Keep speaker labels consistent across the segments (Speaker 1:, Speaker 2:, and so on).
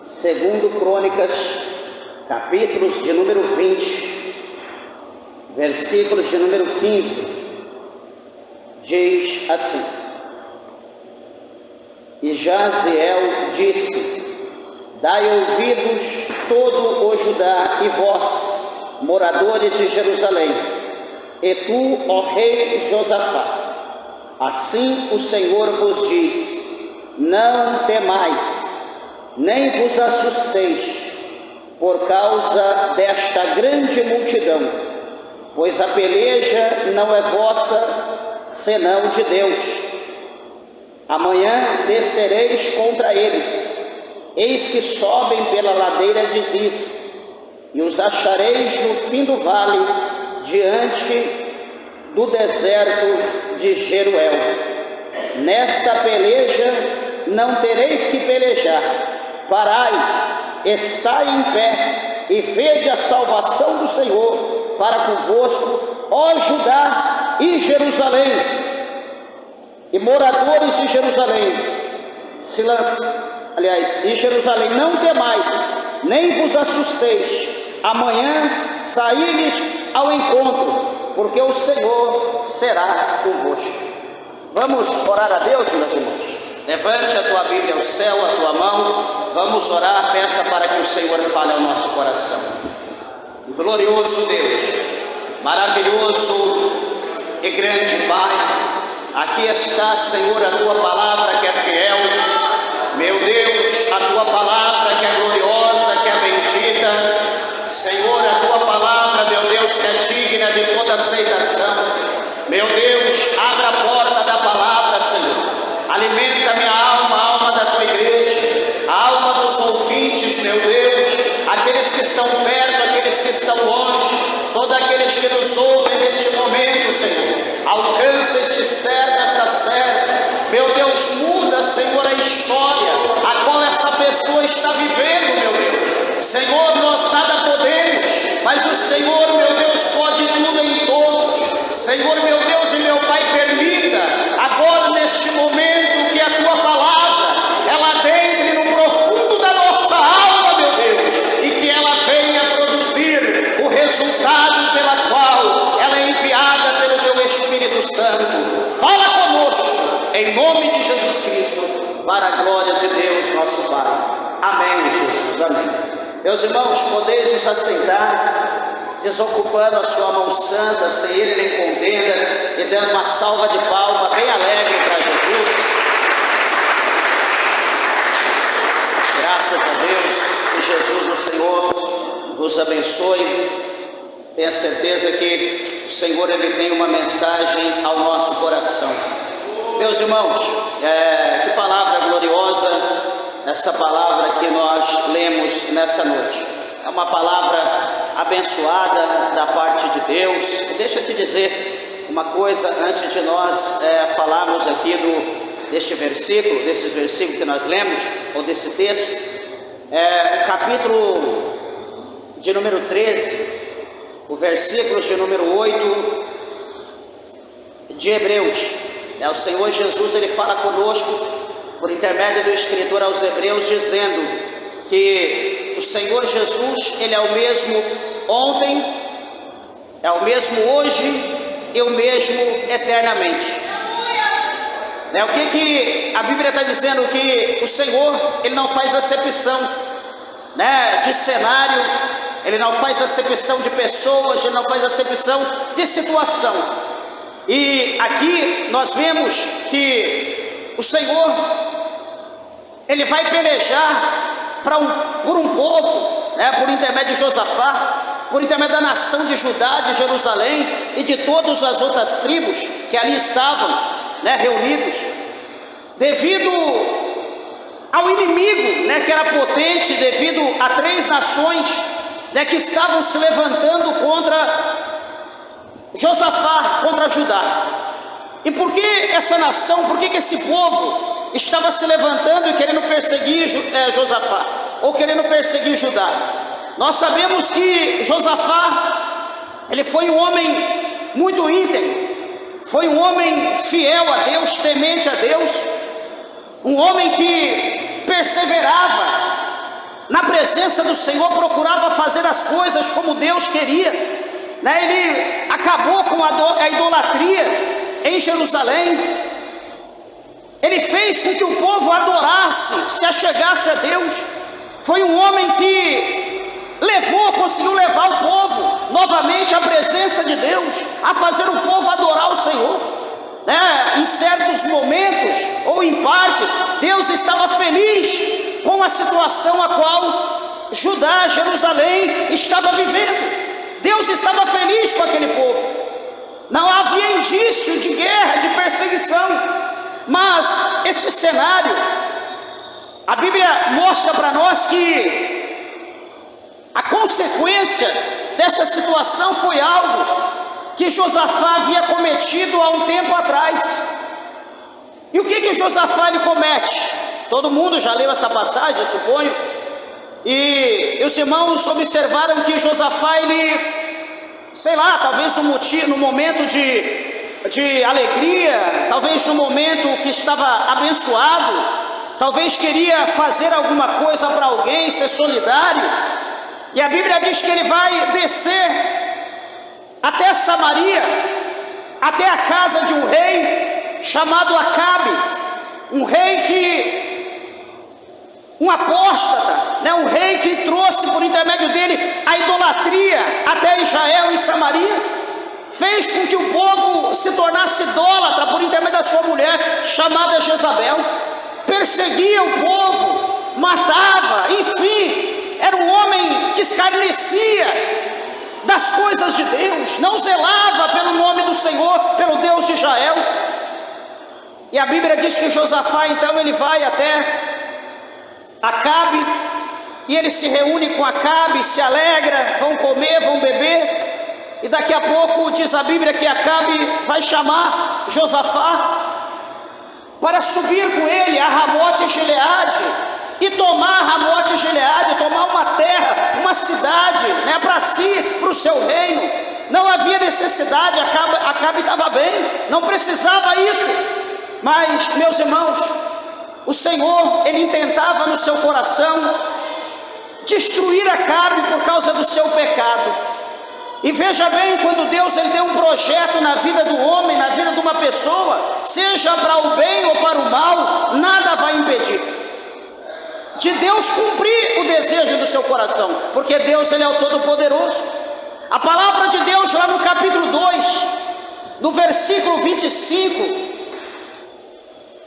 Speaker 1: Segundo Crônicas, capítulos de número 20, versículos de número 15, diz assim: E Jaziel disse: Dai ouvidos todo o Judá e vós, moradores de Jerusalém, e tu, ó rei Josafá, assim o Senhor vos diz: Não temais, nem vos assusteis por causa desta grande multidão, pois a peleja não é vossa, senão de Deus. Amanhã descereis contra eles, eis que sobem pela ladeira de Ziz, e os achareis no fim do vale, diante do deserto de Jeruel. Nesta peleja não tereis que pelejar. Parai, estai em pé, e vede a salvação do Senhor para convosco, ó Judá e Jerusalém, e moradores de Jerusalém, e Jerusalém, não temais, nem vos assusteis, amanhã saí-lhes ao encontro, porque o Senhor será convosco. Vamos orar a Deus, meus irmãos? Levante a tua Bíblia ao céu, a tua mão, vamos orar, peça para que o Senhor fale ao nosso coração. Glorioso Deus, maravilhoso e grande Pai, aqui está, Senhor, a tua palavra que é fiel, meu Deus, a tua palavra que é gloriosa, que é bendita, Senhor, a tua palavra, meu Deus, que é digna de toda aceitação, meu Deus, abra a porta da palavra, Senhor, alimenta minha alma, a alma da tua igreja, a alma dos ouvintes, meu Deus, aqueles que estão perto, aqueles que estão longe, todos aqueles que nos ouvem neste momento, Senhor, alcança este servo, esta serva, meu Deus, muda, Senhor, a história, a qual essa pessoa está vivendo, meu Deus, Senhor, nós nada podemos, mas o Senhor, meu Deus, pode tudo em todos, Senhor, meu Deus e meu Pai, permita, agora neste momento, que a tua palavra, ela adentre no profundo da nossa alma, meu Deus, e que ela venha produzir o resultado pela qual ela é enviada pelo teu Espírito Santo. Fala conosco, em nome de Jesus Cristo, para a glória de Deus, nosso Pai. Amém, Jesus, amém. Meus irmãos, podeis nos assentar, desocupando a sua mão santa, sem ele nem contenda, e dando uma salva de palma bem alegre para Jesus. Graças a Deus, que Jesus, o Senhor, vos abençoe. Tenha certeza que o Senhor, ele tem uma mensagem ao nosso coração. Meus irmãos, que palavra gloriosa essa palavra que nós lemos nessa noite. É uma palavra abençoada da parte de Deus. E deixa eu te dizer uma coisa antes de nós falarmos aqui deste versículo, desses versículos que nós lemos, ou desse texto, o capítulo de número 13, o versículo de número 8 de Hebreus. O Senhor Jesus, ele fala conosco por intermédio do escritor aos Hebreus, dizendo que o Senhor Jesus, ele é o mesmo ontem, é o mesmo hoje e o mesmo eternamente. O que a Bíblia está dizendo? Que o Senhor, ele não faz acepção de cenário, ele não faz acepção de pessoas, ele não faz acepção de situação. E aqui nós vemos que o Senhor, ele vai pelejar por um povo, por intermédio de Josafá, por intermédio da nação de Judá, de Jerusalém e de todas as outras tribos que ali estavam reunidos, devido ao inimigo que era potente, devido a 3 nações que estavam se levantando contra Josafá, contra Judá. E por que essa nação, por que esse povo estava se levantando e querendo perseguir Josafá, ou querendo perseguir Judá? Nós sabemos que Josafá, ele foi um homem muito íntegro, foi um homem fiel a Deus, temente a Deus, um homem que perseverava na presença do Senhor, procurava fazer as coisas como Deus queria, né? Ele acabou com a idolatria em Jerusalém. Ele fez com que o povo adorasse, se achegasse a Deus. Foi um homem que conseguiu levar o povo novamente à presença de Deus, a fazer o povo adorar o Senhor, né? Em certos momentos ou em partes, Deus estava feliz com a situação a qual Judá, Jerusalém estava vivendo. Deus estava feliz com aquele povo. Não havia indício de guerra, de perseguição. Mas esse cenário, a Bíblia mostra para nós que a consequência dessa situação foi algo que Josafá havia cometido há um tempo atrás. E o que Josafá ele comete? Todo mundo já leu essa passagem, eu suponho. E os irmãos observaram que Josafá, ele, sei lá, talvez no momento de alegria, talvez no momento que estava abençoado, talvez queria fazer alguma coisa para alguém, ser solidário. E a Bíblia diz que ele vai descer até Samaria, até a casa de um rei chamado Acabe, um rei um apóstata, né? Um rei que trouxe por intermédio dele a idolatria até Israel e Samaria, fez com que o povo se tornasse idólatra por intermédio da sua mulher chamada Jezabel, perseguia o povo, matava, enfim, era um homem que escarnecia das coisas de Deus, não zelava pelo nome do Senhor, pelo Deus de Israel. E a Bíblia diz que Josafá então ele vai até Acabe, e ele se reúne com Acabe, se alegra, vão comer, vão beber, e daqui a pouco diz a Bíblia que Acabe vai chamar Josafá para subir com ele a Ramote Gileade e tomar Ramote Gileade, tomar uma terra, uma cidade, né, para si, para o seu reino. Não havia necessidade, Acabe estava bem, não precisava isso. Mas, meus irmãos, o Senhor, ele intentava no seu coração destruir Acabe por causa do seu pecado. E veja bem, quando Deus ele tem um projeto na vida do homem, na vida de uma pessoa, seja para o bem ou para o mal, nada vai impedir de Deus cumprir o desejo do seu coração, porque Deus ele é o Todo-Poderoso. A palavra de Deus lá no capítulo 2, no versículo 25,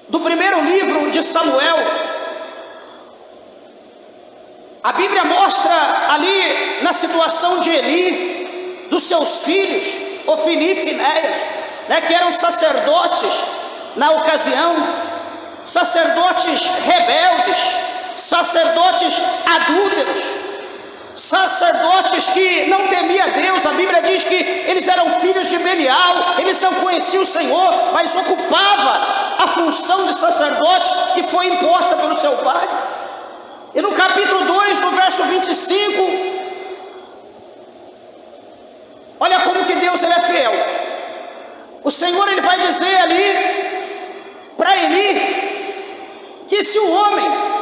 Speaker 1: do primeiro livro de Samuel, a Bíblia mostra ali na situação de Eli, dos seus filhos, Ofni e Finéias, né, que eram sacerdotes na ocasião, sacerdotes rebeldes, sacerdotes adúlteros, sacerdotes que não temiam a Deus. A Bíblia diz que eles eram filhos de Belial, eles não conheciam o Senhor, mas ocupavam a função de sacerdote que foi imposta pelo seu pai. E no capítulo 2, no verso 25, olha como que Deus ele é fiel. O Senhor ele vai dizer ali para Eli que se o homem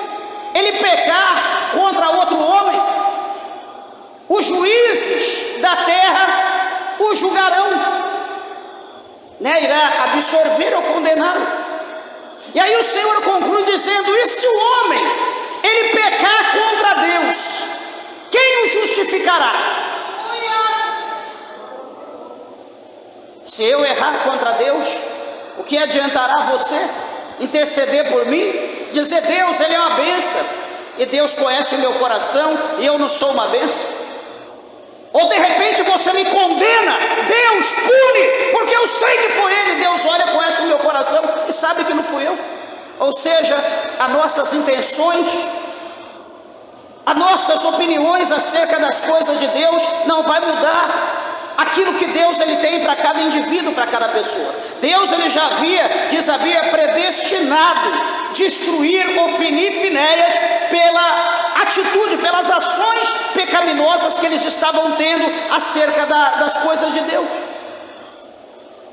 Speaker 1: ele pecar contra outro homem, os juízes da terra o julgarão, né? Irá absorver ou condená-lo. E aí o Senhor conclui dizendo: e se o homem ele pecar contra Deus, quem o justificará? Se eu errar contra Deus, o que adiantará você interceder por mim? Dizer: Deus ele é uma bênção, e Deus conhece o meu coração e eu não sou uma bênção. Ou de repente você me condena, Deus pune, porque eu sei que foi ele. Deus olha, conhece o meu coração e sabe que não fui eu. Ou seja, as nossas intenções, as nossas opiniões acerca das coisas de Deus não vai mudar aquilo que Deus ele tem para cada indivíduo, para cada pessoa. Deus ele já havia, diz a Bíblia, predestinado destruir Ofni e Finéias pela atitude, pelas ações pecaminosas que eles estavam tendo acerca das coisas de Deus.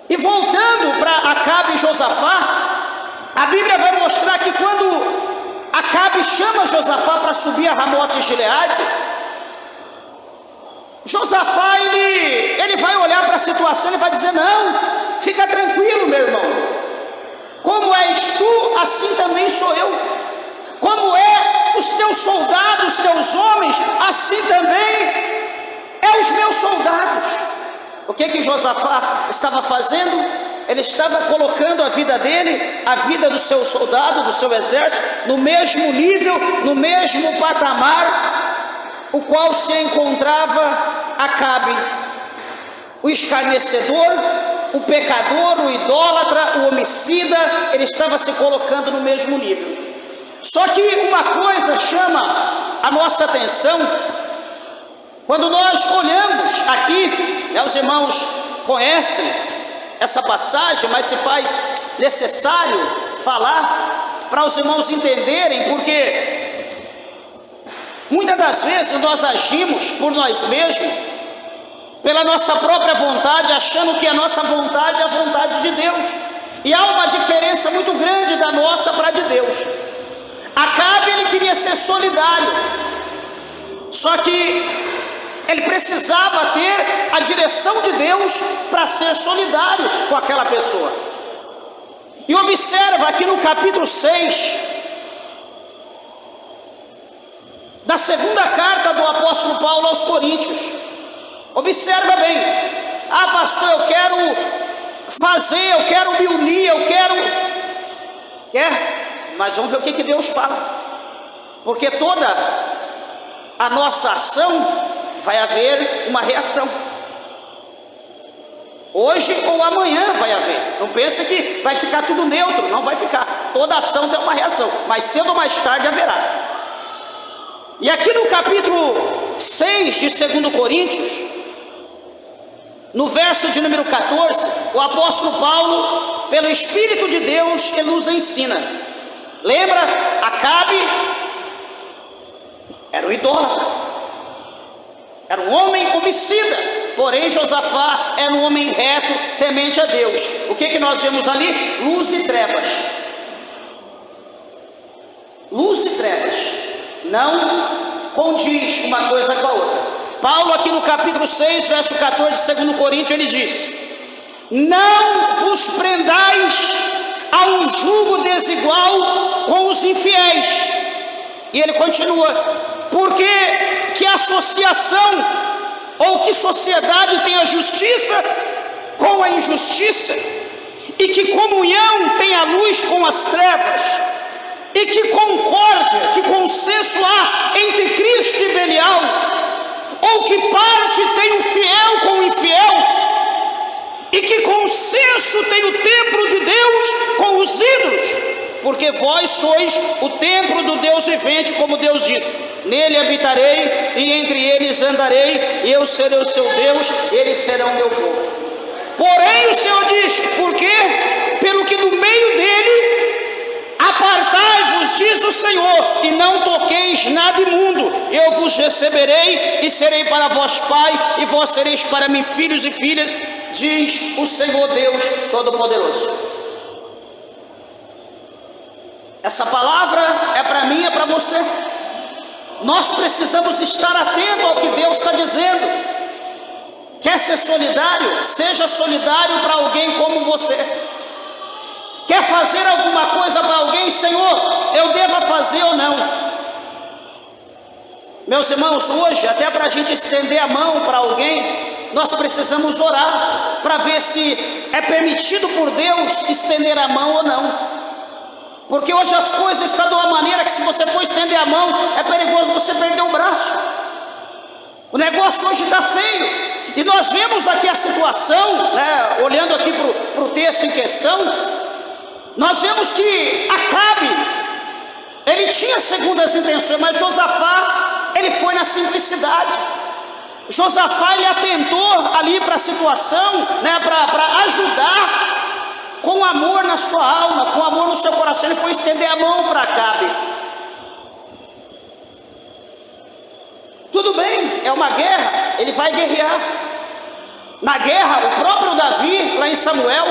Speaker 1: E voltando para Acabe e Josafá, a Bíblia vai mostrar que quando Acabe chama Josafá para subir a Ramote de Gileade. Josafá, ele vai olhar para a situação e vai dizer: não, fica tranquilo, meu irmão. Como és tu, assim também sou eu. Como é os teus soldados, os teus homens, assim também é os meus soldados. O que Josafá estava fazendo? Ele estava colocando a vida dele, a vida do seu soldado, do seu exército, no mesmo nível, no mesmo patamar, o qual se encontrava Acabe, o escarnecedor, o pecador, o idólatra, o homicida. Ele estava se colocando no mesmo nível. Só que uma coisa chama a nossa atenção, quando nós olhamos aqui, os irmãos conhecem essa passagem, mas se faz necessário falar para os irmãos entenderem, porque muitas das vezes nós agimos por nós mesmos, pela nossa própria vontade, achando que a nossa vontade é a vontade de Deus, e há uma diferença muito grande da nossa para a de Deus. Acabe, ele queria ser solidário, só que ele precisava ter a direção de Deus para ser solidário com aquela pessoa. E observa aqui no capítulo 6 da segunda carta do apóstolo Paulo aos Coríntios. Observa bem: ah, pastor, eu quero fazer, eu quero me unir, eu quero... Mas vamos ver o que Deus fala, porque toda a nossa ação vai haver uma reação. Hoje ou amanhã vai haver. Não pensa que vai ficar tudo neutro, não vai ficar. Toda ação tem uma reação, mas cedo ou mais tarde haverá. E aqui no capítulo 6 de 2 Coríntios, no verso de número 14, o apóstolo Paulo, pelo Espírito de Deus, ele nos ensina. Lembra? Acabe era um idólatra, era um homem homicida, porém Josafá era um homem reto, temente a Deus. O que nós vemos ali? Luz e trevas. Luz e trevas não condiz uma coisa com a outra. Paulo aqui no capítulo 6, verso 14 de 2 Coríntios, ele diz: não vos prendais a um jugo desigual com os infiéis. E ele continua: porque que associação ou que sociedade tem a justiça com a injustiça? E que comunhão tem a luz com as trevas? E que concórdia, que consenso há entre Cristo e Belial? Ou que parte tem o fiel com o infiel? E que consenso tem o templo de Deus com os ídolos? Porque vós sois o templo do Deus vivente, como Deus disse: nele habitarei e entre eles andarei, e eu serei o seu Deus, eles serão meu povo. Porém o Senhor diz: por quê? Pelo que no meio dele apartai-vos, diz o Senhor, e não toqueis nada imundo. Eu vos receberei e serei para vós pai, e vós sereis para mim filhos e filhas, diz o Senhor Deus Todo-Poderoso. Essa palavra é para mim, é para você. Nós precisamos estar atentos ao que Deus está dizendo. Quer ser solidário? Seja solidário para alguém como você. Quer fazer alguma coisa para alguém? Senhor, eu devo fazer ou não? Meus irmãos, hoje, até para a gente estender a mão para alguém, nós precisamos orar para ver se é permitido por Deus estender a mão ou não. Porque hoje as coisas estão de uma maneira que, se você for estender a mão, é perigoso você perder o braço. O negócio hoje está feio. E nós vemos aqui a situação, né, olhando aqui para o texto em questão, nós vemos que Acabe, ele tinha segundas intenções, mas Josafá, ele foi na simplicidade. Josafá, ele atentou ali para a situação, né, para ajudar, com amor na sua alma, com amor no seu coração. Ele foi estender a mão para Acabe. Tudo bem, é uma guerra, ele vai guerrear. Na guerra, o próprio Davi, lá em Samuel,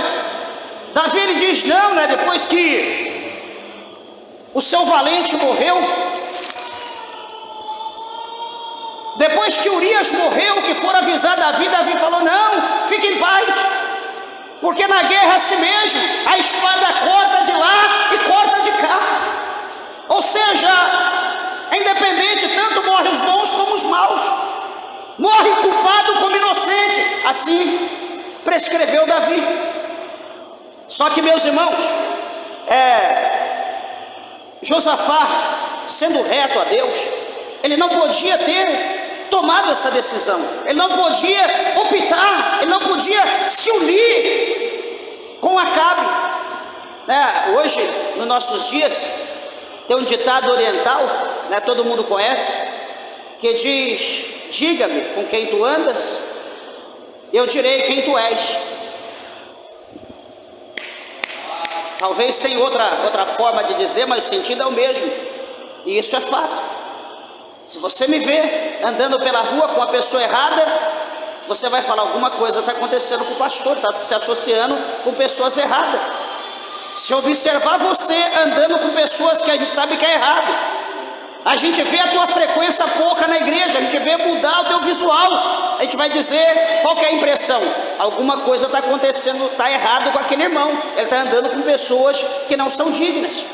Speaker 1: Davi ele diz não, né, depois que o seu valente morreu. Depois que Urias morreu, que for avisar Davi falou: não, fique em paz, porque na guerra é assim mesmo, a espada corta de lá e corta de cá. Ou seja, é independente, tanto morrem os bons como os maus, morre culpado como inocente. Assim prescreveu Davi. Só que, meus irmãos, Josafá, sendo reto a Deus, ele não podia ter tomado essa decisão, ele não podia optar, ele não podia se unir com Acabe. Hoje, nos nossos dias, tem um ditado oriental, todo mundo conhece, que diz: diga-me com quem tu andas, eu direi quem tu és. Talvez tenha outra forma de dizer, mas o sentido é o mesmo, e isso é fato. Se você me vê andando pela rua com a pessoa errada, você vai falar: alguma coisa está acontecendo com o pastor, está se associando com pessoas erradas. Se observar você andando com pessoas que a gente sabe que é errado, a gente vê a tua frequência pouca na igreja, a gente vê mudar o teu visual, a gente vai dizer: qual que é a impressão? Alguma coisa está acontecendo, está errado com aquele irmão, ele está andando com pessoas que não são dignas.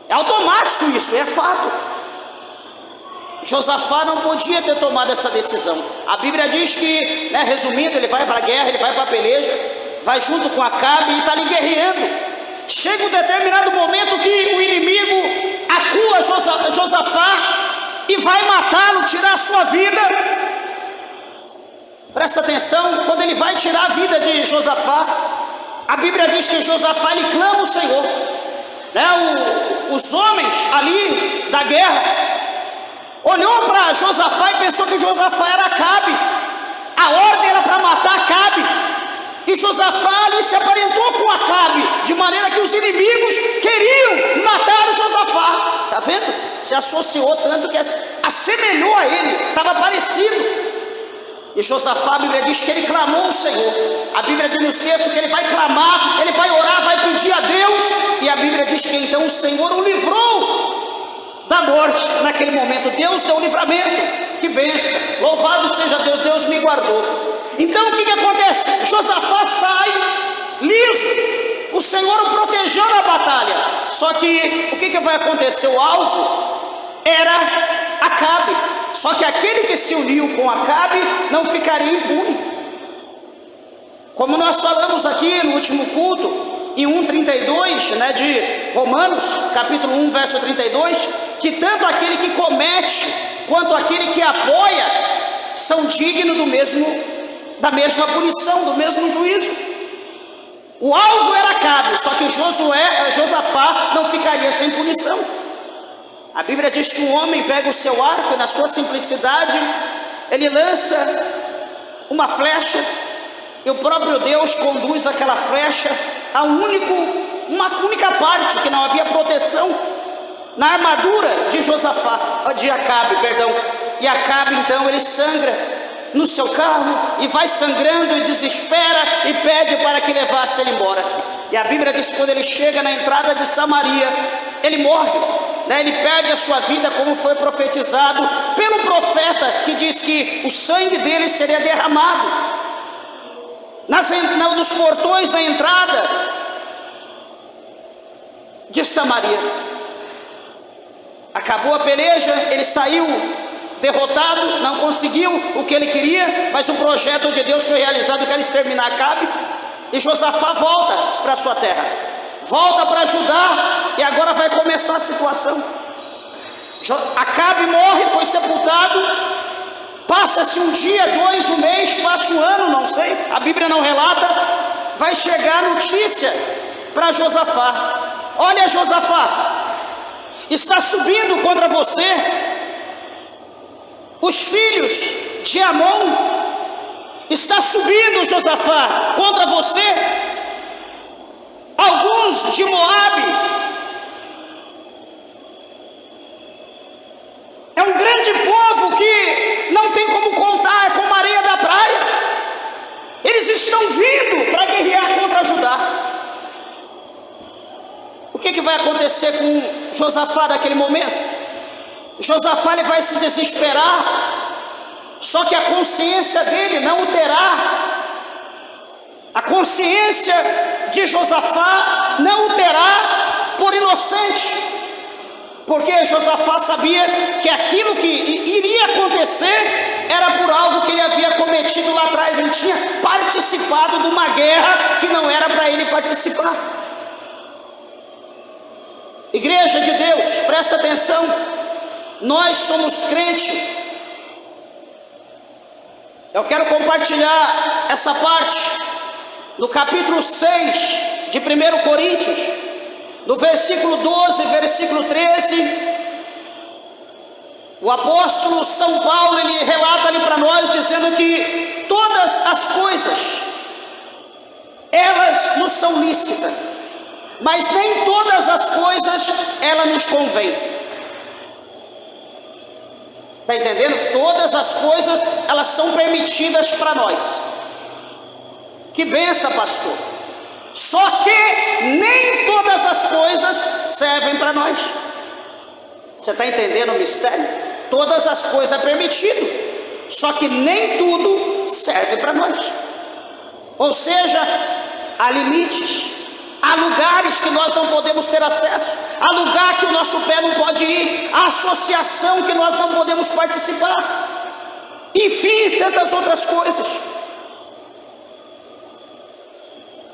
Speaker 1: É automático isso, é fato. Josafá não podia ter tomado essa decisão. A Bíblia diz que, resumindo, ele vai para a guerra, ele vai para a peleja, vai junto com Acabe e está ali guerreando. Chega um determinado momento que o inimigo acua Josafá e vai matá-lo, tirar a sua vida. Presta atenção, quando ele vai tirar a vida de Josafá, a Bíblia diz que Josafá, ele clama o Senhor. Os homens ali da guerra olhou para Josafá e pensou que Josafá era Acabe. A ordem era para matar Acabe, e Josafá ali se aparentou com Acabe, de maneira que os inimigos queriam matar Josafá. Está vendo? Se associou tanto que assemelhou a ele, estava parecido. E Josafá, a Bíblia diz que ele clamou ao Senhor. A Bíblia diz nos textos que ele vai clamar, ele vai orar, vai pedir a Deus, e a Bíblia diz que então o Senhor o livrou da morte. Naquele momento Deus deu o livramento. Que bênção, louvado seja Deus, Deus me guardou. Então o que acontece? Josafá sai liso, o Senhor o protegeu na batalha. Só que o que vai acontecer? O alvo era Acabe. Só que aquele que se uniu com Acabe não ficaria impune. Como nós falamos aqui no último culto, em 1:32, de Romanos, capítulo 1, verso 32, que tanto aquele que comete quanto aquele que apoia são dignos da mesma punição, do mesmo juízo. O alvo era Acabe, só que Josafá não ficaria sem punição. A Bíblia diz que o homem pega o seu arco e, na sua simplicidade, ele lança uma flecha, e o próprio Deus conduz aquela flecha a uma única parte, que não havia proteção, na armadura de Acabe, e Acabe então ele sangra no seu carro, e vai sangrando e desespera, e pede para que levasse ele embora. E a Bíblia diz que quando ele chega na entrada de Samaria, ele morre, ele perde a sua vida, como foi profetizado pelo profeta, que diz que o sangue dele seria derramado nos portões da entrada de Samaria. Acabou a peleja, ele saiu derrotado, não conseguiu o que ele queria, mas o projeto de Deus foi realizado, que era exterminar Acabe. E Josafá volta para sua terra, volta para Judá, e agora vai começar a situação. Acabe morre, foi sepultado. Passa-se um dia, 2, um mês, passa um ano, não sei, a Bíblia não relata. Vai chegar a notícia para Josafá: olha, Josafá, está subindo contra você os filhos de Amon. Está subindo, Josafá, contra você alguns de Moabe. É um grande povo que não tem como contar, é como a areia da praia. Eles estão vindo para guerrear contra Judá. O que vai acontecer com Josafá naquele momento? Josafá ele vai se desesperar, só que a consciência dele não o terá. A consciência de Josafá não o terá por inocente, porque Josafá sabia que aquilo que iria acontecer era por algo que ele havia cometido lá atrás. Ele tinha participado de uma guerra que não era para ele participar. Igreja de Deus, presta atenção, nós somos crentes. Eu quero compartilhar essa parte no capítulo 6 de 1 Coríntios, no versículo 12, versículo 13, o apóstolo São Paulo, ele relata ali para nós, dizendo que todas as coisas, elas nos são lícitas, mas nem todas as coisas, elas nos convêm. Está entendendo? Todas as coisas, elas são permitidas para nós. Que benção, pastor. Só que nem todas as coisas servem para nós. Você está entendendo o mistério? Todas as coisas é permitido, só que nem tudo serve para nós. Ou seja, há limites, há lugares que nós não podemos ter acesso, há lugar que o nosso pé não pode ir, há associação que nós não podemos participar, enfim, tantas outras coisas.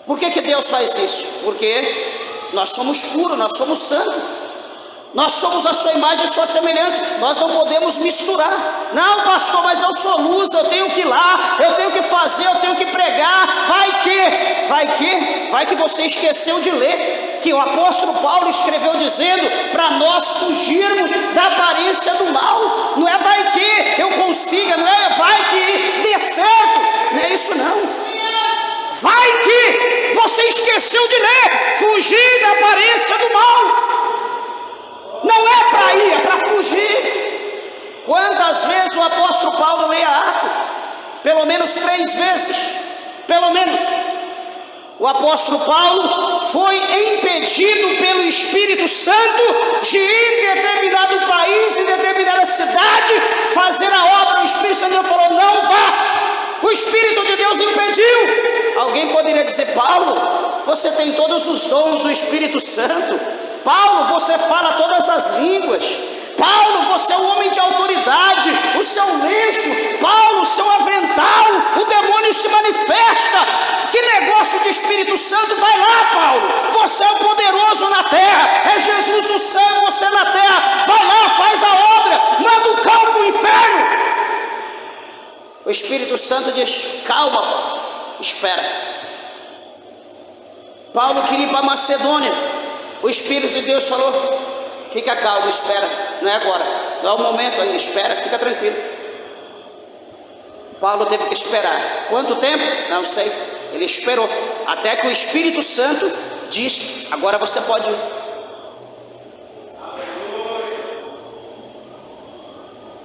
Speaker 1: Por que Deus faz isso? Porque nós somos puros, nós somos santos, nós somos a sua imagem e a sua semelhança, nós não podemos misturar. Não, pastor, mas eu sou luz, eu tenho que ir lá, eu tenho que fazer, eu tenho que pregar. Vai que você esqueceu de ler que o apóstolo Paulo escreveu dizendo para nós fugirmos da aparência do mal. Não é vai que eu consiga, não é vai que dê certo, não é isso não. Vai que você esqueceu de ler, fugir da aparência do mal. Não é para ir, é para fugir. Quantas vezes o apóstolo Paulo lê Atos? Pelo menos 3 vezes. Pelo menos. O apóstolo Paulo foi impedido pelo Espírito Santo de ir em determinado país, em determinada cidade, fazer a obra. O Espírito Santo falou: não vá. O Espírito de Deus impediu. Alguém poderia dizer: Paulo, você tem todos os dons do Espírito Santo. Paulo, você fala todas as línguas. Paulo, você é um homem de autoridade. O seu lenço, Paulo, o seu avental, o demônio se manifesta. Que negócio de Espírito Santo? Vai lá, Paulo, você é o poderoso na terra, é Jesus no céu e você na terra. Vai lá, faz a obra, manda o cão para o inferno. O Espírito Santo diz: calma, Paulo, espera. Paulo queria ir para Macedônia. O Espírito de Deus falou: fica calmo, espera, não é agora, não é o momento ainda, espera, fica tranquilo. Paulo teve que esperar. Quanto tempo? Não sei. Ele esperou até que o Espírito Santo disse: agora você pode ir.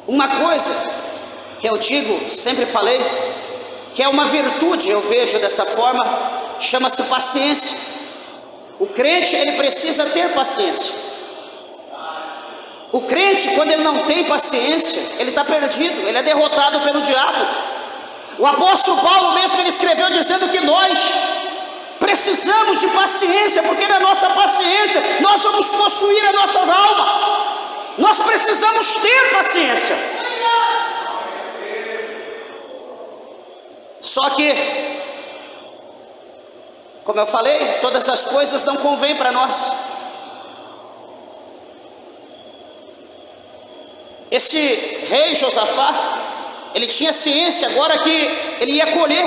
Speaker 1: Uma coisa que eu digo, sempre falei, que é uma virtude, eu vejo dessa forma, chama-se paciência. O crente, ele precisa ter paciência. O crente, quando ele não tem paciência, ele está perdido, ele é derrotado pelo diabo. O apóstolo Paulo mesmo, ele escreveu dizendo que nós precisamos de paciência, porque na nossa paciência nós vamos possuir as nossas almas. Nós precisamos ter paciência. Só que, como eu falei, todas as coisas não convêm para nós. Esse rei Josafá, ele tinha ciência agora que ele ia colher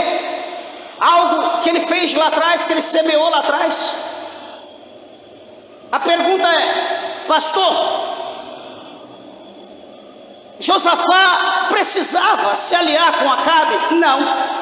Speaker 1: algo que ele fez lá atrás, que ele semeou lá atrás. A pergunta é: pastor, Josafá precisava se aliar com Acabe? Não.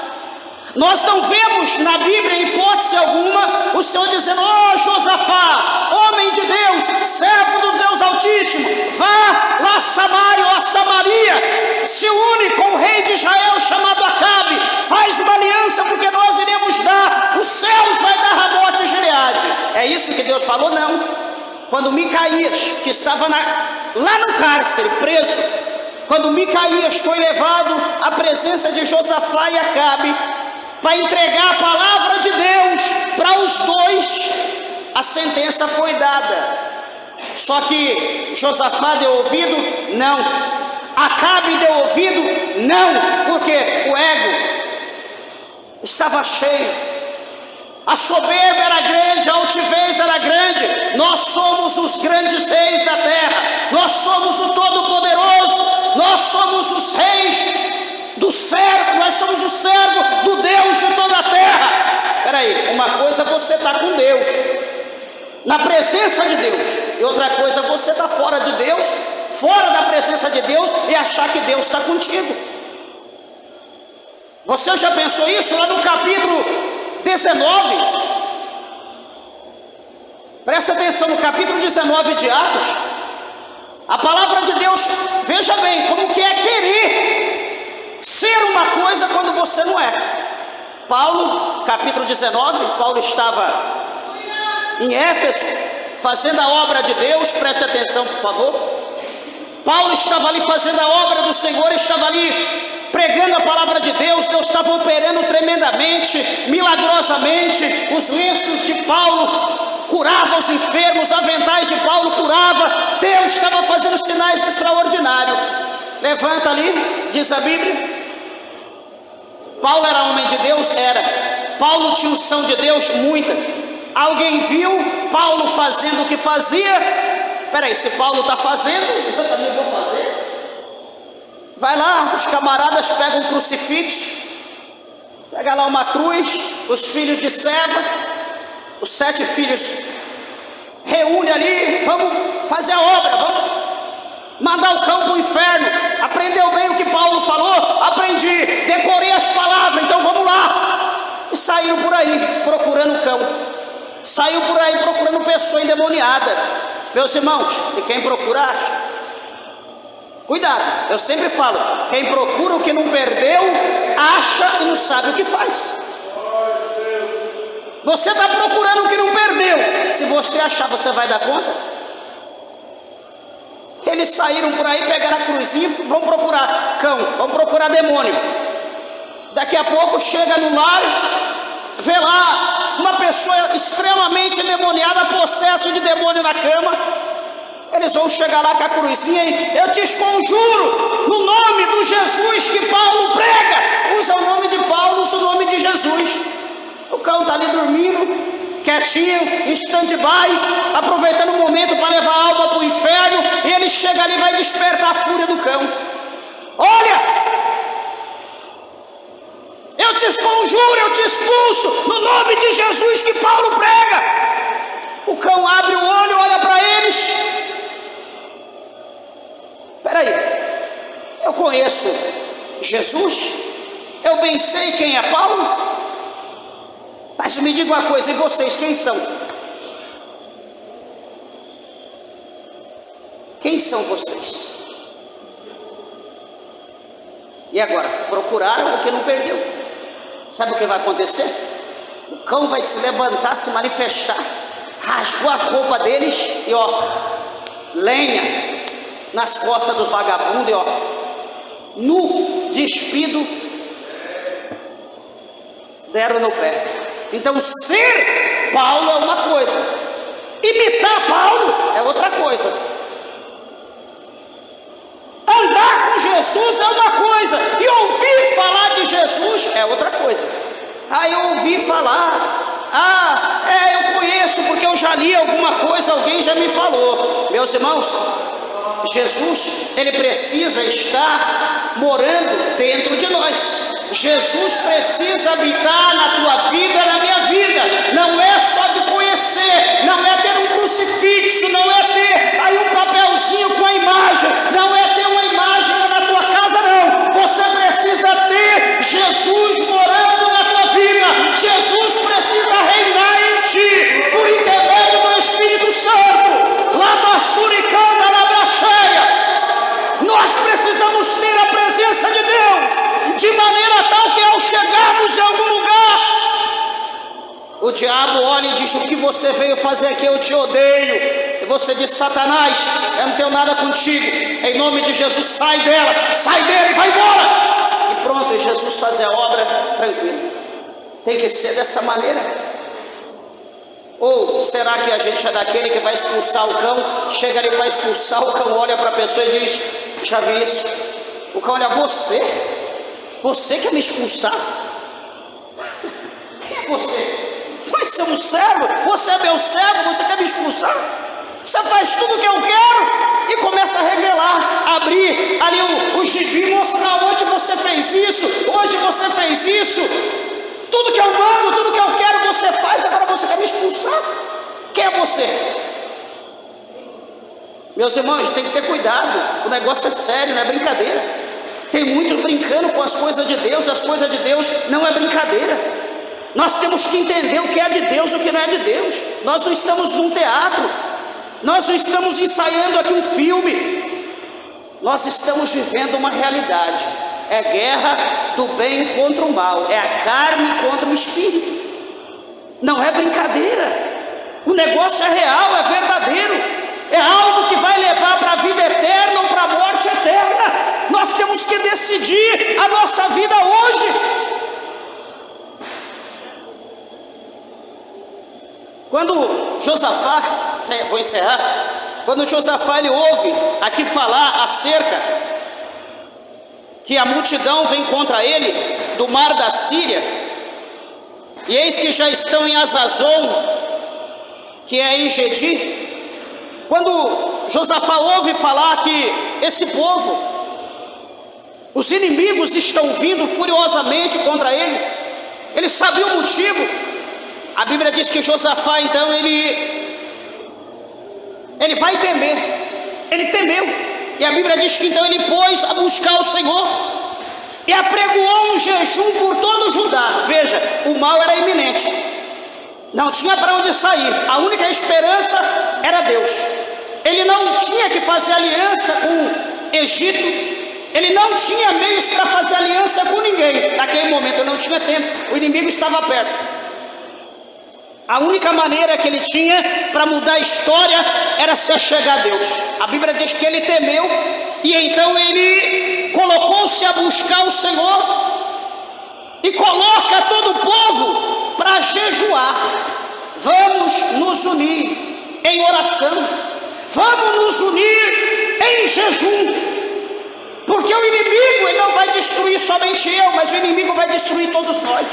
Speaker 1: Nós não vemos na Bíblia, em hipótese alguma, o Senhor dizendo: ó Josafá, homem de Deus, servo do Deus Altíssimo, vá lá a Samaria, ou a Samaria, se une com o rei de Israel chamado Acabe, faz uma aliança, porque nós iremos dar, os céus vai dar Ramote e Gileade. É isso que Deus falou? Não. quando Micaías, que estava lá no cárcere, preso, quando Micaías foi levado à presença de Josafá e Acabe, para entregar a palavra de Deus para os dois, a sentença foi dada. Só que Josafá deu ouvido? Não. Acabe deu ouvido? Não. Porque o ego estava cheio. A soberba era grande, a altivez era grande. Nós somos os grandes reis da terra. Nós somos o Todo-Poderoso. Nós somos os reis do servo. Nós somos o servo do Deus de toda a terra. Espera aí, uma coisa você está com Deus, na presença de Deus, e outra coisa você está fora de Deus, fora da presença de Deus, e achar que Deus está contigo. Você já pensou isso? Lá no capítulo 19, presta atenção, no capítulo 19 de Atos, a palavra de Deus, veja bem, como que é querer ser uma coisa quando você não é. Paulo, capítulo 19, Paulo estava em Éfeso, fazendo a obra de Deus, preste atenção por favor. Paulo estava ali fazendo a obra do Senhor, estava ali pregando a palavra de Deus. Deus estava operando tremendamente, milagrosamente. Os lenços de Paulo curavam os enfermos, os aventais de Paulo curava. Deus estava fazendo sinais extraordinários. Levanta ali, diz a Bíblia. Paulo era homem de Deus? Era. Paulo tinha unção de Deus? Muita. Alguém viu Paulo fazendo o que fazia? Peraí, se Paulo está fazendo, eu também vou fazer. Vai lá, os camaradas pegam um crucifixo, pega lá uma cruz, os filhos de Seva, os 7 filhos, reúne ali, vamos fazer a obra, vamos mandar o cão para o inferno. Aprendeu bem o que Paulo falou? Aprendi, decorei as palavras, então vamos lá. E saíram por aí procurando o cão. Saiu por aí procurando pessoa endemoniada. Meus irmãos, e quem procura acha. Cuidado, eu sempre falo, quem procura o que não perdeu, acha e não sabe o que faz. Você está procurando o que não perdeu. Se você achar, você vai dar conta? Eles saíram por aí, pegaram a cruzinha e vão procurar cão, vão procurar demônio. Daqui a pouco chega no lar, vê lá uma pessoa extremamente endemoniada, possesso de demônio na cama. Eles vão chegar lá com a cruzinha e eu te conjuro no nome do Jesus que Paulo prega. Usa o nome de Paulo, usa o nome de Jesus. O cão está ali dormindo, quietinho, em stand-by, aproveitando o momento para levar a alma para o inferno. E ele chega ali e vai despertar a fúria do cão. Olha, eu te conjuro, eu te expulso no nome de Jesus que Paulo prega. O cão abre o olho, olha para eles. Espera aí, eu conheço Jesus, eu bem sei quem é Paulo, mas me diga uma coisa, e vocês quem são? Quem são vocês? E agora, procuraram o que não perdeu. Sabe o que vai acontecer? O cão vai se levantar, se manifestar, rasgou a roupa deles e ó, lenha nas costas dos vagabundos, e ó, nu, despido, deram no pé. Então ser Paulo é uma coisa, imitar Paulo é outra coisa, andar com Jesus é uma coisa, e ouvir falar de Jesus é outra coisa. Ah, eu ouvi falar, eu conheço porque eu já li alguma coisa, alguém já me falou. Meus irmãos, Jesus, ele precisa estar morando dentro de nós. Jesus precisa habitar na tua vida, na minha vida. Não é só de conhecer, não é ter um crucifixo, não é ter aí um papelzinho com a imagem, não é ter uma imagem na tua casa, não. Você precisa ter Jesus morando na tua vida. Jesus precisa reinar em ti, por intermédio do Espírito Santo. Labassuricanda, labacheia. Nós precisamos ter a presença de Deus, de maneira tal que ao chegarmos em algum lugar, o diabo olha e diz: o que você veio fazer aqui? Eu te odeio. E você diz: Satanás, eu não tenho nada contigo, em nome de Jesus, sai dela, sai dele, vai embora. E pronto, e Jesus faz a obra tranquilo. Tem que ser dessa maneira. Ou será que a gente é daquele que vai expulsar o cão, chega ali para expulsar o cão, olha para a pessoa e diz: já vi isso. O cão olha: você quer me expulsar? Quem é você? Nós somos servos, você é meu servo, você quer me expulsar? Você faz tudo o que eu quero. E começa a revelar, abrir ali o gibi, mostrar: onde você fez isso, hoje você fez isso, tudo que eu mando, tudo que eu quero você faz, agora você quer me expulsar? Quem é você? Meus irmãos, tem que ter cuidado, o negócio é sério, não é brincadeira. Tem muitos brincando com as coisas de Deus, as coisas de Deus não é brincadeira. Nós temos que entender o que é de Deus e o que não é de Deus. Nós não estamos num teatro, nós não estamos ensaiando aqui um filme, nós estamos vivendo uma realidade. É guerra do bem contra o mal, é a carne contra o espírito. Não é brincadeira, o negócio é real, é verdadeiro, é algo que vai levar para a vida eterna ou para a morte eterna. Nós temos que decidir a nossa vida hoje. Quando Josafá, vou encerrar, quando Josafá ele ouve aqui falar acerca que a multidão vem contra ele do mar da Síria, e eis que já estão em Azazon, que é em Gedi. Quando Josafá ouve falar que esse povo, os inimigos estão vindo furiosamente contra ele, ele sabia o motivo. A Bíblia diz que Josafá então ele vai temer, ele temeu, e a Bíblia diz que então ele pôs a buscar o Senhor, e apregoou um jejum por todo Judá. Veja, o mal era iminente, não tinha para onde sair, a única esperança era Deus. Ele não tinha que fazer aliança com Egito, ele não tinha meios para fazer aliança com ninguém, naquele momento não tinha tempo, o inimigo estava perto. A única maneira que ele tinha para mudar a história era se achegar a Deus. A Bíblia diz que ele temeu, e então ele colocou-se a buscar o Senhor, e coloca todo o povo para jejuar. Vamos nos unir em oração, vamos nos unir em jejum, porque o inimigo ele não vai destruir somente eu, mas o inimigo vai destruir todos nós.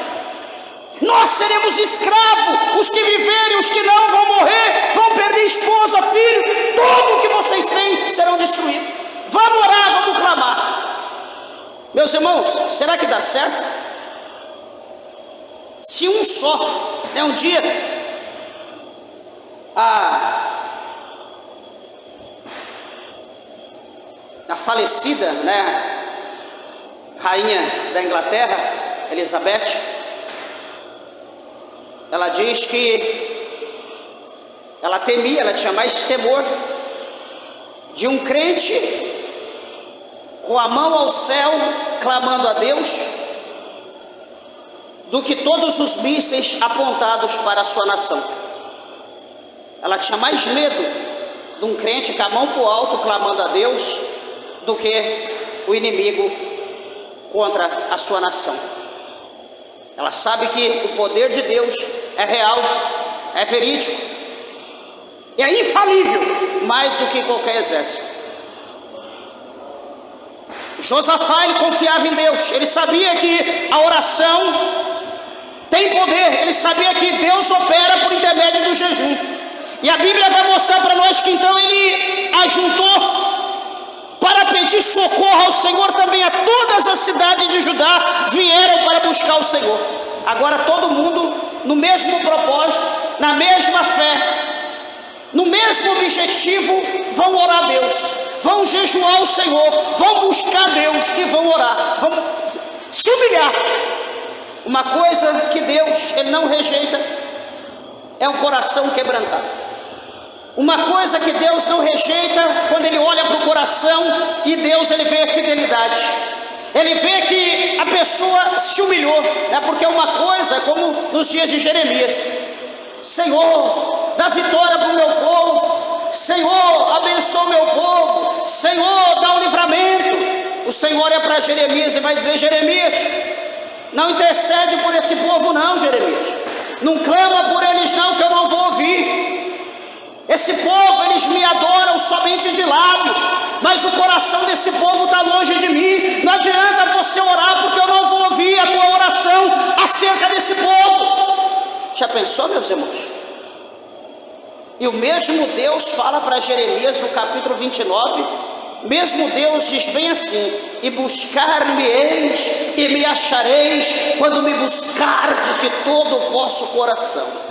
Speaker 1: Nós seremos escravos, os que viverem, os que não vão morrer, vão perder esposa, filho, tudo que vocês têm serão destruídos. Vamos orar, vamos clamar. Meus irmãos, será que dá certo? Se um só, um dia, a falecida, rainha da Inglaterra, Elizabeth, ela diz que ela temia, ela tinha mais temor de um crente com a mão ao céu clamando a Deus, do que todos os mísseis apontados para a sua nação. Ela tinha mais medo de um crente com a mão para o alto clamando a Deus do que o inimigo contra a sua nação. Ela sabe que o poder de Deus é real, é verídico, e é infalível, mais do que qualquer exército. Josafá ele confiava em Deus, ele sabia que a oração tem poder, ele sabia que Deus opera por intermédio do jejum, e a Bíblia vai mostrar para nós que então ele ajuntou para pedir socorro ao Senhor. Também a todas as cidades de Judá vieram para buscar o Senhor. Agora todo mundo no mesmo propósito, na mesma fé, no mesmo objetivo, vão orar a Deus, vão jejuar o Senhor, vão buscar Deus e vão orar, vão se humilhar. Uma coisa que Deus ele não rejeita é um coração quebrantado. Uma coisa que Deus não rejeita, quando ele olha para o coração, e Deus ele vê a fidelidade. ele vê que a pessoa se humilhou, né? Porque uma coisa, como nos dias de Jeremias: Senhor, dá vitória para o meu povo, Senhor, abençoa o meu povo, Senhor, dá o livramento. O Senhor é para Jeremias e vai dizer: Jeremias, não intercede por esse povo não, Jeremias, não clama por eles não, que eu não vou ouvir. Esse povo, eles me adoram somente de lábios, mas o coração desse povo está longe de mim. Não adianta você orar, porque eu não vou ouvir a tua oração acerca desse povo. Já pensou, meus irmãos? E o mesmo Deus fala para Jeremias no capítulo 29, mesmo Deus diz bem assim: e buscar-me-eis e me achareis, quando me buscardes de todo o vosso coração.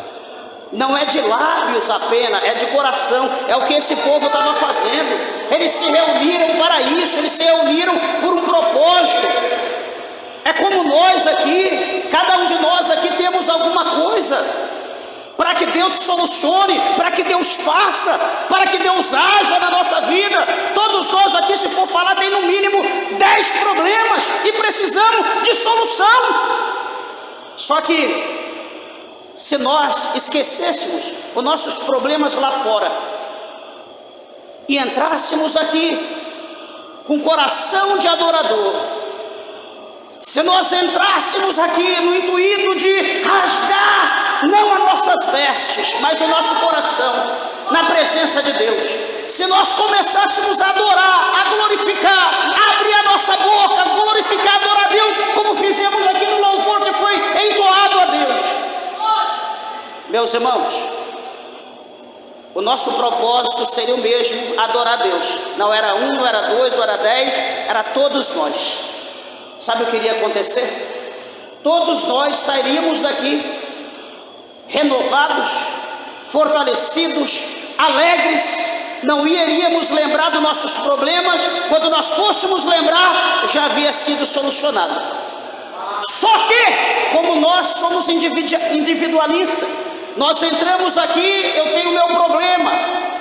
Speaker 1: Não é de lábios apenas, é de coração. É o que esse povo estava fazendo. Eles se reuniram para isso, eles se reuniram por um propósito. É como nós aqui, cada um de nós aqui temos alguma coisa para que Deus solucione, para que Deus faça, para que Deus haja na nossa vida. Todos nós aqui, se for falar, tem no mínimo 10 problemas e precisamos de solução. Só que se nós esquecêssemos os nossos problemas lá fora e entrássemos aqui com coração de adorador, se nós entrássemos aqui no intuito de rasgar não as nossas vestes, mas o nosso coração na presença de Deus, se nós começássemos a adorar, a glorificar, a abrir a nossa boca, glorificar, adorar a Deus, como fizemos aqui no louvor que foi entoado a Deus. Meus irmãos, o nosso propósito seria o mesmo: adorar a Deus. Não era um, não era dois, não era 10, era todos nós. Sabe o que iria acontecer? Todos nós sairíamos daqui renovados, fortalecidos, alegres. Não iríamos lembrar dos nossos problemas. Quando nós fôssemos lembrar, já havia sido solucionado. Só que, como nós somos individualistas, nós entramos aqui, eu tenho meu problema,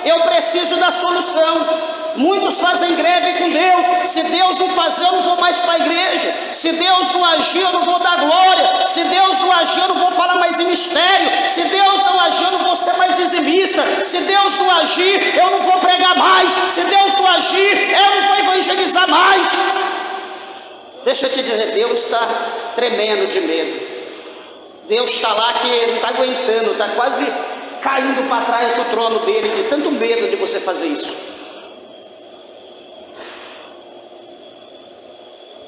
Speaker 1: eu preciso da solução. Muitos fazem greve com Deus: se Deus não fazer, eu não vou mais para a igreja. Se Deus não agir, eu não vou dar glória. Se Deus não agir, eu não vou falar mais em mistério. Se Deus não agir, eu não vou ser mais dizimista. Se Deus não agir, eu não vou pregar mais. Se Deus não agir, eu não vou evangelizar mais. Deixa eu te dizer, Deus está tremendo de medo. Deus está lá que não está aguentando, está quase caindo para trás do trono dele, de tanto medo de você fazer isso.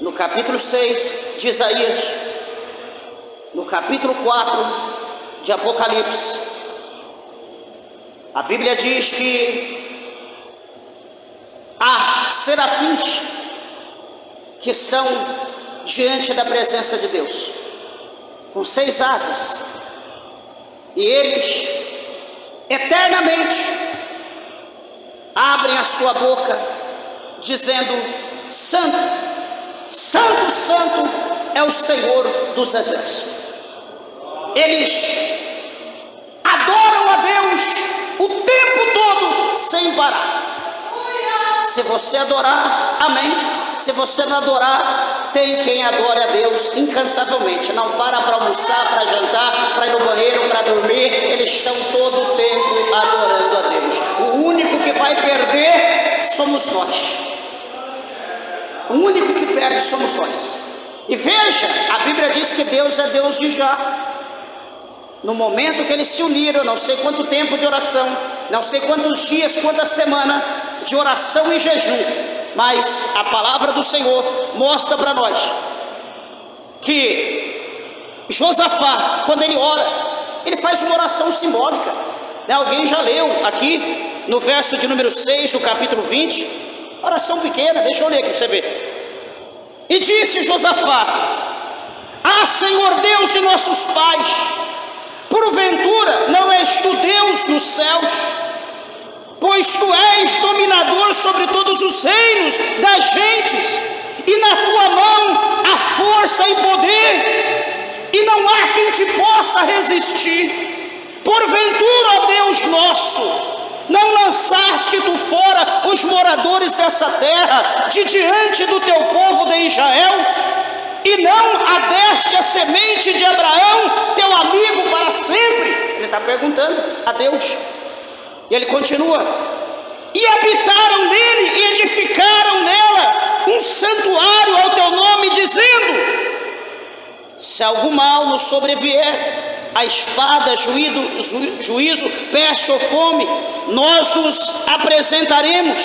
Speaker 1: No capítulo 6 de Isaías, no capítulo 4 de Apocalipse, a Bíblia diz que há serafins que estão diante da presença de Deus, com 6 asas, e eles eternamente abrem a sua boca dizendo: Santo, Santo, Santo é o Senhor dos exércitos. Eles adoram a Deus o tempo todo sem parar. Se você adorar, amém. Se você não adorar, tem quem adore a Deus incansavelmente. Não para almoçar, para jantar, para ir no banheiro, para dormir. Eles estão todo o tempo adorando a Deus. O único que vai perder somos nós. O único que perde somos nós. E veja, a Bíblia diz que Deus é Deus de já. No momento que eles se uniram, não sei quanto tempo de oração, não sei quantos dias, quantas semanas de oração e jejum, mas a palavra do Senhor mostra para nós que Josafá, quando ele ora, ele faz uma oração simbólica, né? Alguém já leu aqui no verso de número 6 do capítulo 20, oração pequena, deixa eu ler aqui para você ver. E disse Josafá: Ah, Senhor Deus de nossos pais, porventura não és tu Deus nos céus? Pois tu és dominador sobre todos os reinos das gentes, e na tua mão há força e poder, e não há quem te possa resistir. Porventura, ó Deus nosso, Não lançaste tu fora os moradores dessa terra de diante do teu povo de Israel? E não adeste a semente de Abraão, teu amigo, para sempre? Ele está perguntando a Deus. E ele continua: e habitaram nele e edificaram nela um santuário ao teu nome, dizendo: se algum mal nos sobrevier, a espada, juízo, peste ou fome, nós nos apresentaremos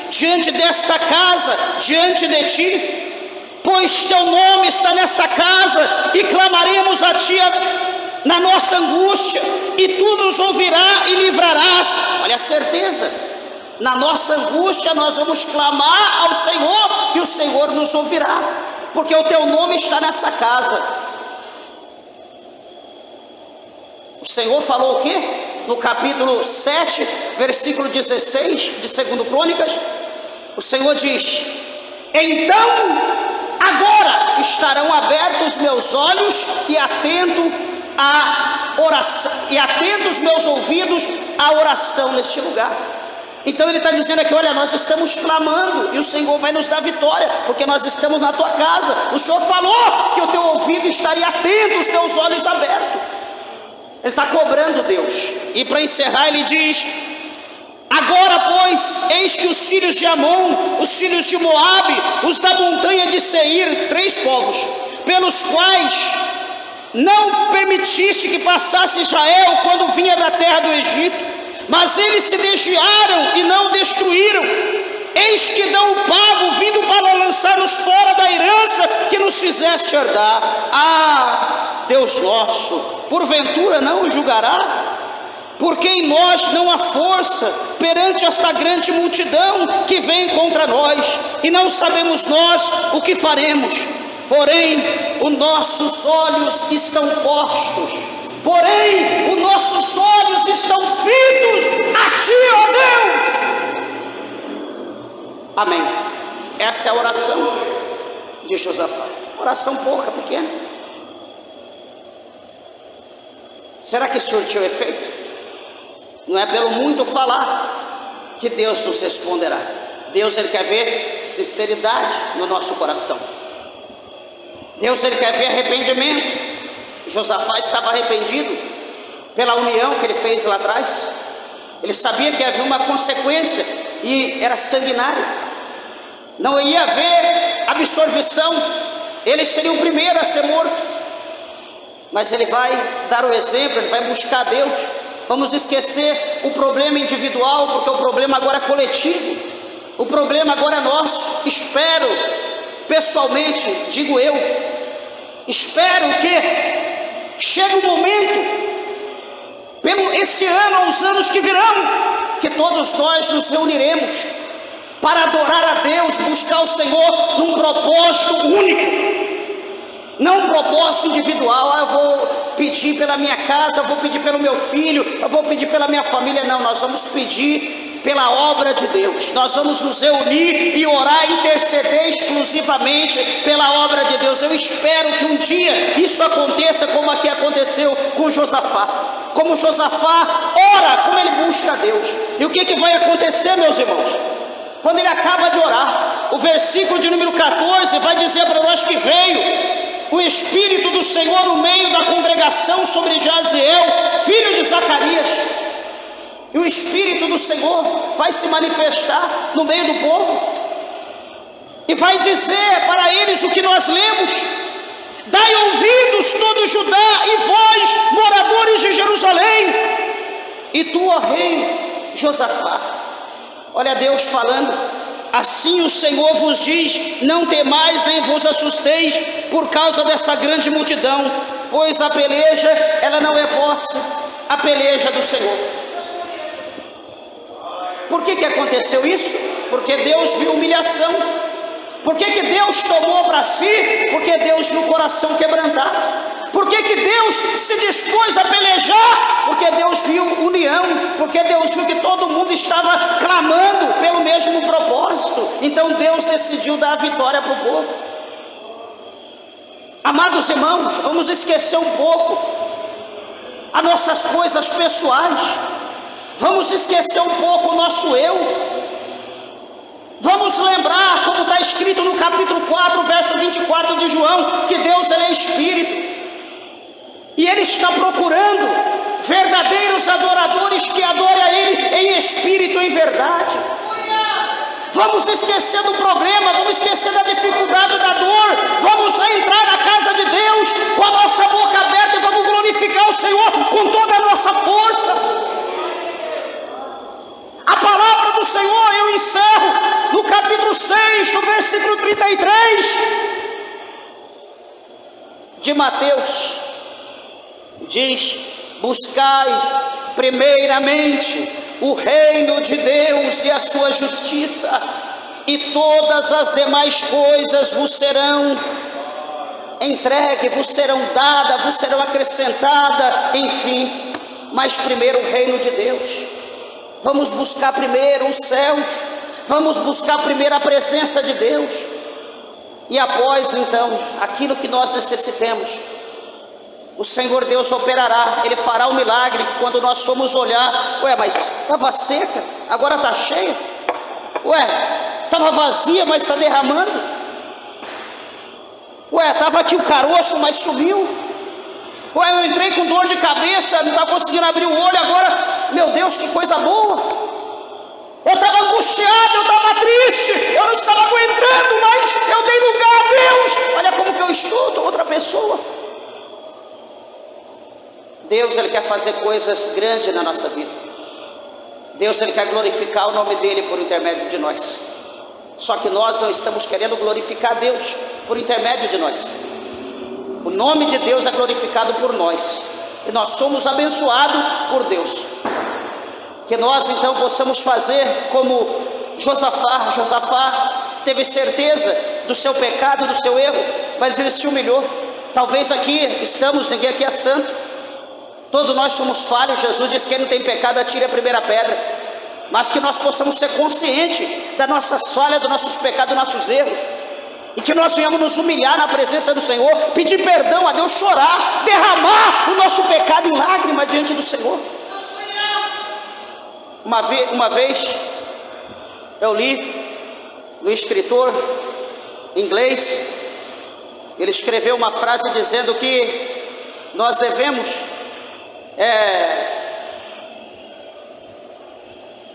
Speaker 1: diante desta casa, diante de ti, pois teu nome está nesta casa, e clamaremos a ti na nossa angústia, e tu nos ouvirás e livrarás. Olha a certeza: na nossa angústia nós vamos clamar ao Senhor, e o Senhor nos ouvirá, porque o teu nome está nessa casa. O Senhor falou o quê? No capítulo 7, versículo 16 de 2 Crônicas, o Senhor diz: então agora estarão abertos meus olhos e atentos meus ouvidos à oração neste lugar. Então ele está dizendo aqui: olha, nós estamos clamando e o Senhor vai nos dar vitória, porque nós estamos na tua casa. O Senhor falou que o teu ouvido estaria atento, os teus olhos abertos. Ele está cobrando Deus. E para encerrar ele diz: agora pois, eis que os filhos de Amon, os filhos de Moabe, os da montanha de Seir, 3 povos, pelos quais não permitiste que passasse Israel quando vinha da terra do Egito, mas eles se desviaram e não destruíram. Eis que dão o pago, vindo para lançar-nos fora da herança que nos fizeste herdar. Ah, Deus nosso, porventura não o julgará? Porque em nós não há força perante esta grande multidão que vem contra nós, e não sabemos nós o que faremos. Porém, os nossos olhos estão postos, porém, os nossos olhos estão fitos a ti, ó Deus. Amém. Essa é a oração de Josafá. Oração pouca, pequena. Será que surtiu efeito? Não é pelo muito falar que Deus nos responderá. Deus, Ele quer ver sinceridade no nosso coração. Deus, Ele quer ver arrependimento. Josafá estava arrependido pela união que ele fez lá atrás. Ele sabia que havia uma consequência e era sanguinário. Não ia haver absolvição. Ele seria o primeiro a ser morto. Mas ele vai dar o exemplo, ele vai buscar Deus. Vamos esquecer o problema individual, porque o problema agora é coletivo. O problema agora é nosso. Espero, pessoalmente, digo eu, espero que chegue o momento, pelo esse ano ou os anos que virão, que todos nós nos reuniremos para adorar a Deus, buscar o Senhor num propósito único. Não um propósito individual: eu vou pedir pela minha casa, eu vou pedir pelo meu filho, eu vou pedir pela minha família. Não, nós vamos pedir pela obra de Deus. Nós vamos nos reunir e orar, interceder exclusivamente pela obra de Deus. Eu espero que um dia isso aconteça, como aqui aconteceu com Josafá. Como Josafá ora, como ele busca a Deus. E o que vai acontecer, meus irmãos? Quando ele acaba de orar, o versículo de número 14 vai dizer para nós que veio o Espírito do Senhor no meio da congregação sobre Jaziel, filho de Zacarias. E o Espírito do Senhor vai se manifestar no meio do povo e vai dizer para eles o que nós lemos: dai ouvidos todo Judá e vós, moradores de Jerusalém, e tu, ó rei Josafá. Olha Deus falando: assim o Senhor vos diz, não temais nem vos assusteis por causa dessa grande multidão, pois a peleja, ela não é vossa, a peleja é do Senhor. Por que aconteceu isso? Porque Deus viu humilhação. Por que Deus tomou para si? Porque Deus viu o coração quebrantado. Por que Deus se dispôs a pelejar? Porque Deus viu união. Porque Deus viu que todo mundo estava clamando pelo mesmo propósito. Então Deus decidiu dar a vitória para o povo. Amados irmãos, vamos esquecer um pouco as nossas coisas pessoais. Vamos esquecer um pouco o nosso eu. Vamos lembrar, como está escrito no capítulo 4, verso 24 de João, que Deus ele é Espírito. E Ele está procurando verdadeiros adoradores que adorem a Ele em espírito e em verdade. Vamos esquecer do problema, vamos esquecer da dificuldade, da dor. Vamos entrar na casa de Deus com a nossa boca aberta e vamos glorificar o Senhor com toda a nossa força. A palavra do Senhor, eu encerro no capítulo 6, no versículo 33 de Mateus. Diz: buscai primeiramente o reino de Deus e a sua justiça, e todas as demais coisas vos serão entregues, vos serão dadas, vos serão acrescentadas, enfim. Mas primeiro o reino de Deus. Vamos buscar primeiro os céus, vamos buscar primeiro a presença de Deus, e após então aquilo que nós necessitemos, o Senhor Deus operará. Ele fará um milagre quando nós formos olhar. Ué, mas estava seca, agora está cheia. Ué, estava vazia, mas está derramando. Ué, estava aqui o caroço, mas sumiu. Ué, eu entrei com dor de cabeça, não estava conseguindo abrir o olho, agora, meu Deus, que coisa boa. Eu estava angustiado, eu estava triste, eu não estava aguentando, mas eu dei lugar a Deus. Olha como que eu estou outra pessoa. Deus, Ele quer fazer coisas grandes na nossa vida. Deus, Ele quer glorificar o nome dEle por intermédio de nós. Só que nós não estamos querendo glorificar Deus por intermédio de nós. O nome de Deus é glorificado por nós, e nós somos abençoados por Deus. Que nós então possamos fazer como Josafá. Josafá teve certeza do seu pecado, do seu erro, mas ele se humilhou. Talvez aqui estamos, ninguém aqui é santo, todos nós somos falhos. Jesus disse: quem não tem pecado atire a primeira pedra. Mas que nós possamos ser conscientes das nossas falhas, dos nossos pecados, dos nossos erros, e que nós venhamos nos humilhar na presença do Senhor, pedir perdão a Deus, chorar, derramar o nosso pecado em lágrimas diante do Senhor. Uma vez eu li no escritor inglês, ele escreveu uma frase dizendo que nós devemos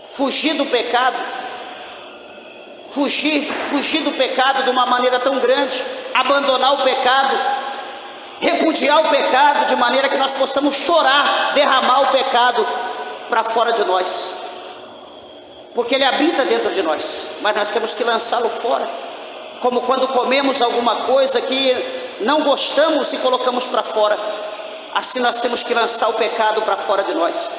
Speaker 1: fugir do pecado, fugir do pecado de uma maneira tão grande, abandonar o pecado, repudiar o pecado, de maneira que nós possamos chorar, derramar o pecado para fora de nós, porque ele habita dentro de nós, mas nós temos que lançá-lo fora, como quando comemos alguma coisa que não gostamos e colocamos para fora. Assim nós temos que lançar o pecado para fora de nós,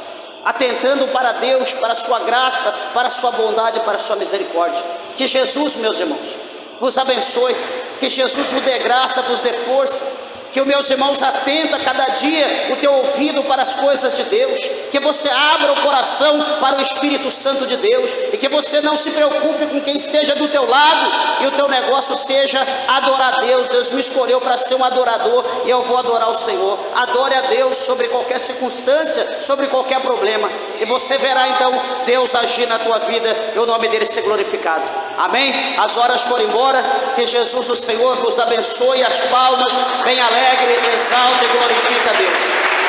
Speaker 1: atentando para Deus, para a sua graça, para a sua bondade, para a sua misericórdia. Que Jesus, meus irmãos, vos abençoe, que Jesus vos dê graça, vos dê força, que os meus irmãos atenta cada dia o teu ouvido para as coisas de Deus, que você abra o coração para o Espírito Santo de Deus, e que você não se preocupe com quem esteja do teu lado, e o teu negócio seja adorar a Deus. Deus me escolheu para ser um adorador, e eu vou adorar o Senhor. Adore a Deus sobre qualquer circunstância, sobre qualquer problema, e você verá então Deus agir na tua vida, e o nome dele ser glorificado. Amém? As horas foram embora, que Jesus o Senhor vos abençoe. As palmas bem alegre, exalta e glorifica a Deus.